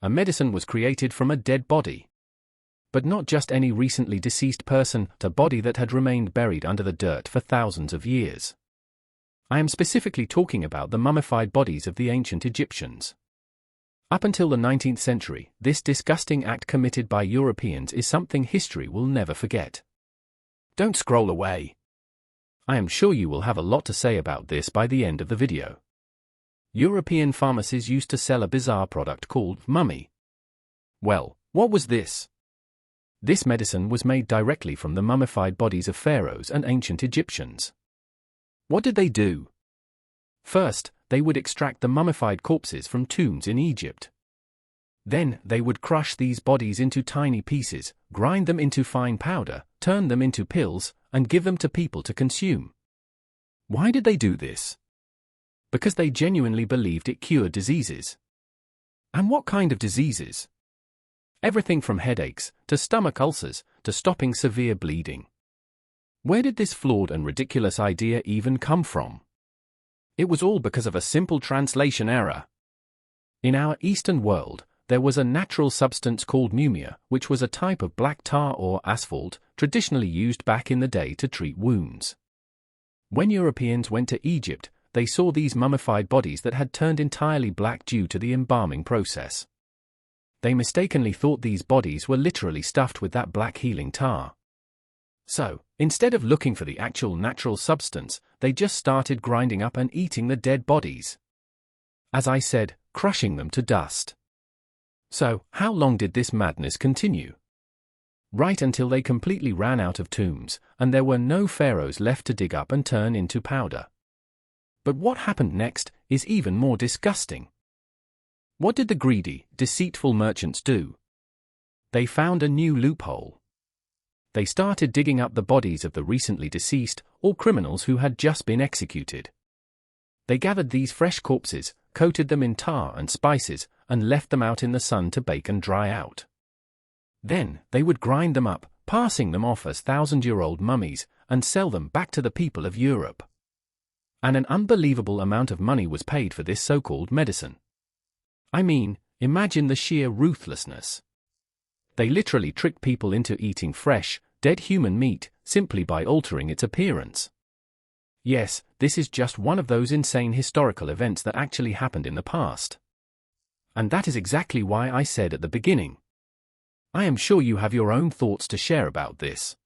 A medicine was created from a dead body. But not just any recently deceased person, a body that had remained buried under the dirt for thousands of years. I am specifically talking about the mummified bodies of the ancient Egyptians. Up until the 19th century, this disgusting act committed by Europeans is something history will never forget. Don't scroll away. I am sure you will have a lot to say about this by the end of the video. European pharmacies used to sell a bizarre product called mummy. Well, what was this? This medicine was made directly from the mummified bodies of pharaohs and ancient Egyptians. What did they do? First, they would extract the mummified corpses from tombs in Egypt. Then, they would crush these bodies into tiny pieces, grind them into fine powder, turn them into pills, and give them to people to consume. Why did they do this? Because they genuinely believed it cured diseases. And what kind of diseases? Everything from headaches, to stomach ulcers, to stopping severe bleeding. Where did this flawed and ridiculous idea even come from? It was all because of a simple translation error. In our Eastern world, there was a natural substance called mumia, which was a type of black tar or asphalt, traditionally used back in the day to treat wounds. When Europeans went to Egypt, they saw these mummified bodies that had turned entirely black due to the embalming process. They mistakenly thought these bodies were literally stuffed with that black healing tar. So, instead of looking for the actual natural substance, they just started grinding up and eating the dead bodies. As I said, crushing them to dust. So, how long did this madness continue? Right until they completely ran out of tombs, and there were no pharaohs left to dig up and turn into powder. But what happened next is even more disgusting. What did the greedy, deceitful merchants do? They found a new loophole. They started digging up the bodies of the recently deceased, or criminals who had just been executed. They gathered these fresh corpses, coated them in tar and spices, and left them out in the sun to bake and dry out. Then, they would grind them up, passing them off as thousand-year-old mummies, and sell them back to the people of Europe. And an unbelievable amount of money was paid for this so-called medicine. I mean, imagine the sheer ruthlessness. They literally tricked people into eating fresh, dead human meat, simply by altering its appearance. Yes, this is just one of those insane historical events that actually happened in the past. And that is exactly why I said at the beginning. I am sure you have your own thoughts to share about this.